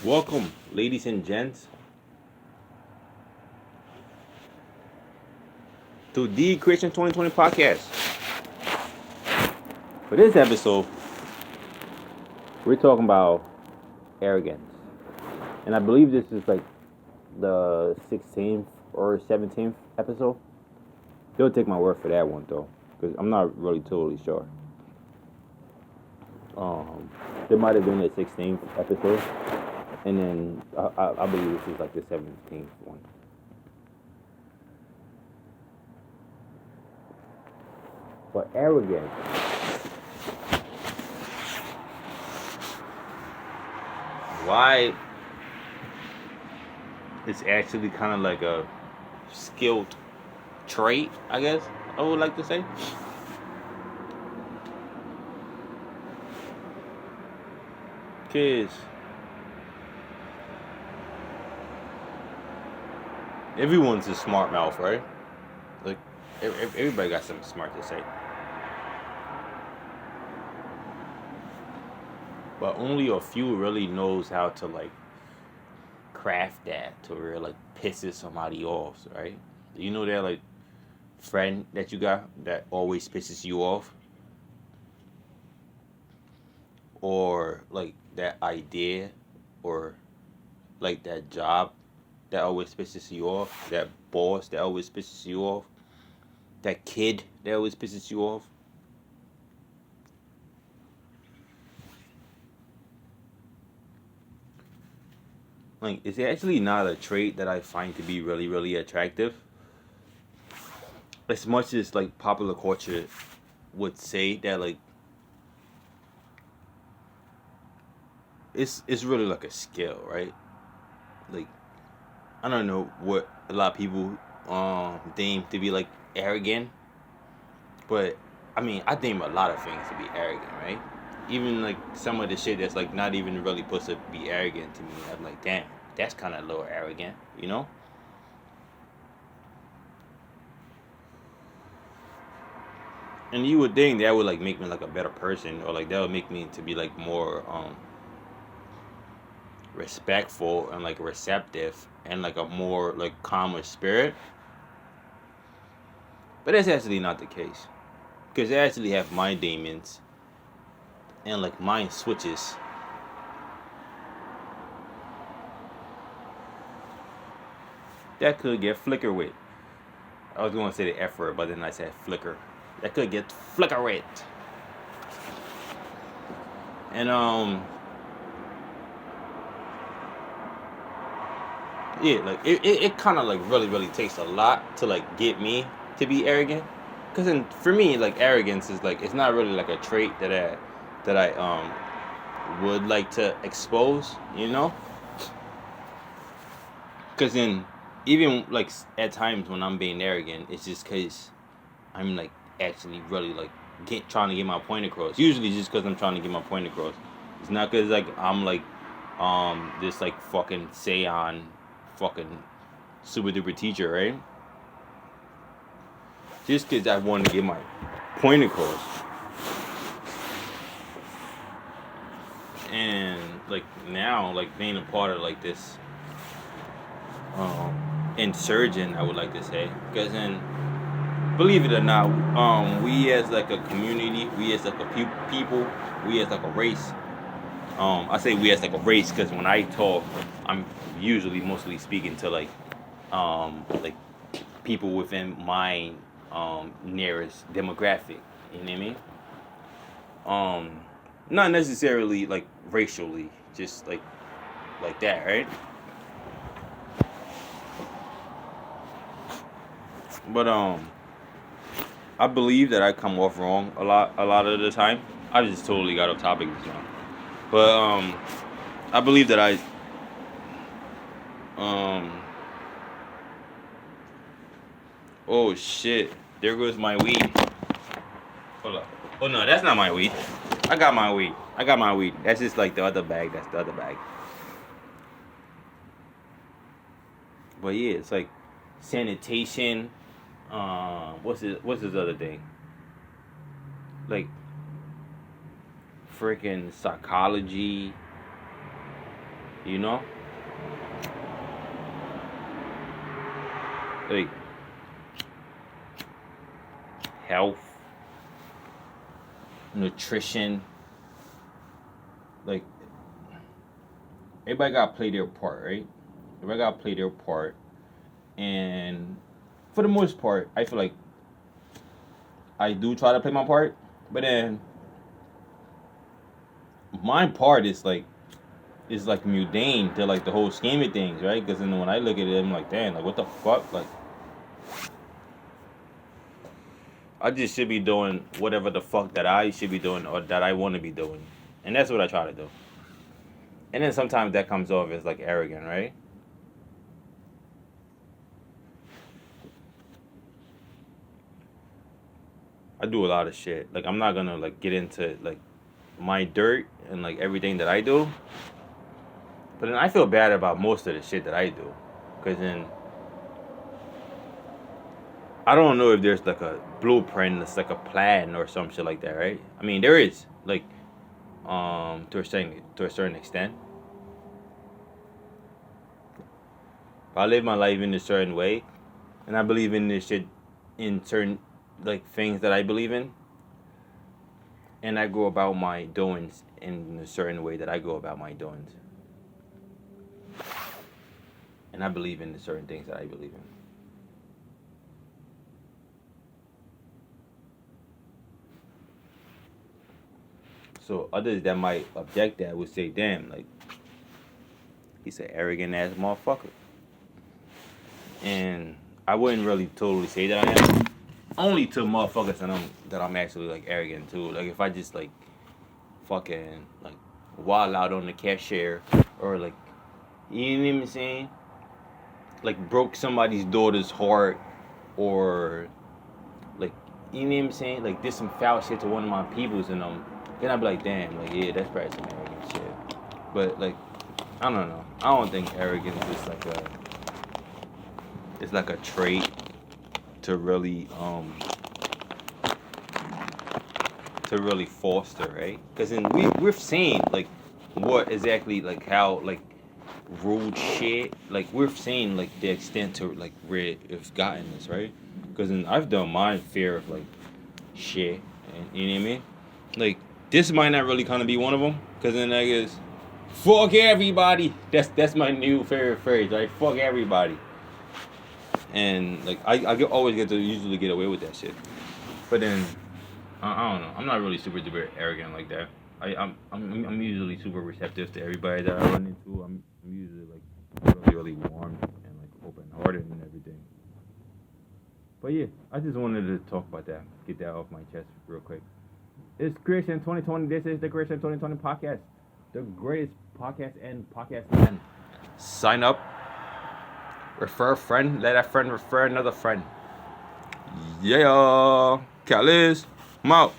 Welcome, ladies and gents, to the Kreation2020 podcast. For this episode, we're talking about arrogance. And I believe this is like the 16th or 17th episode. Don't take my word for that one, though, because I'm not really totally sure. There might have been a 16th episode, and then I believe this is like the 17th one. But arrogance. Why it's actually kind of like a skilled trait, I guess I would like to say. Because everyone's a smart mouth, right? Like, everybody got something smart to say. But only a few really knows how to, like, craft that to where, like, pisses somebody off, right? You know that, like, friend that you got that always pisses you off? Or, like, that idea or, like, that job that always pisses you off, that boss that always pisses you off, that kid that always pisses you off. Like, it's actually not a trait that I find to be really, really attractive. As much as, like, popular culture would say that, like, it's really like a skill, right? Like, I don't know what a lot of people deem to be like arrogant, but I mean I deem a lot of things to be arrogant, right? Even like some of the shit that's like not even really supposed to be arrogant to me. I'm like, damn, that's kind of a little arrogant, you know? And you would think that would like make me like a better person, or like that would make me to be like more respectful and like receptive and like a more like calmer spirit. But that's actually not the case. Because I actually have mind demons and like mind switches that could get flicker with. I was going to say the F word, but then I said flicker. That could get flicker with. And yeah, like it kind of like really, really takes a lot to like get me to be arrogant. Because for me, like arrogance is like, it's not really like a trait that I would like to expose, you know? Because then, even like at times when I'm being arrogant, it's just because I'm like actually really like trying to get my point across. Usually just because I'm trying to get my point across. It's not because like I'm like this like fucking Saiyan fucking super duper teacher, right? Just because I want to get my point across. And like now, like being a part of like this insurgent, I would like to say, because then, believe it or not, we as like a community, we as like a people, we as like a race. I say we as like a race because when I talk, I'm usually mostly speaking to like people within my nearest demographic. You know what I mean? Not necessarily like racially, just like that, right? But I believe that I come off wrong a lot of the time. I just totally got off topic just now. But I believe that um oh shit, there goes my weed. Hold up. Oh no, that's not my weed. I got my weed. That's just like the other bag. That's the other bag. But yeah, it's like sanitation. What's his other thing? Like freaking psychology, You know, like health, nutrition, like everybody gotta play their part, right? Everybody gotta play their part, and for the most part, I feel like I do try to play my part, but then my part is like mundane to like the whole scheme of things, right? Because then when I look at it, I'm like, damn, like what the fuck, like I just should be doing whatever the fuck that I should be doing or that I want to be doing, and that's what I try to do. And then sometimes that comes off as like arrogant, right? I do a lot of shit. Like I'm not gonna like get into like my dirt and like everything that I do, but then I feel bad about most of the shit that I do, cause then I don't know if there's like a blueprint, it's like a plan or some shit like that, right? I mean there is like to a certain extent. I live my life in a certain way, and I believe in this shit in certain like things that I believe in, and I go about my doings in a certain way that I go about my doings, and I believe in the certain things that I believe in. So others that might object that would say, "Damn, like he's an arrogant ass motherfucker," and I wouldn't really totally say that I am. Only to motherfuckers that I'm actually like arrogant to. Like if I just like fucking like wild out on the cashier or like you know what I'm saying? Like broke somebody's daughter's heart or like you know what I'm saying? Like did some foul shit to one of my peoples and then I'd be like, damn, like yeah, that's probably some arrogant shit. But like I don't know. I don't think arrogance is like it's like a trait to really foster, right? Because then we've seen like what exactly like how like rude shit like we've seen like the extent to like where it's gotten us, right? Because then I've done my fair of like shit, and you know what I mean? Like this might not really kind of be one of them, because then I guess fuck everybody. That's my new favorite phrase, right? Fuck everybody. And like always get to usually get away with that shit, but then I don't know. I'm not really super duper arrogant like that. I'm usually super receptive to everybody that I run into. I'm usually like really warm and like open hearted and everything. But yeah, I just wanted to talk about that, get that off my chest real quick. It's Creation 2020. This is the Creation 2020 podcast, the greatest podcast and podcast man. Sign up. Refer a friend, let that friend refer another friend. Yeah, Callis, I'm out.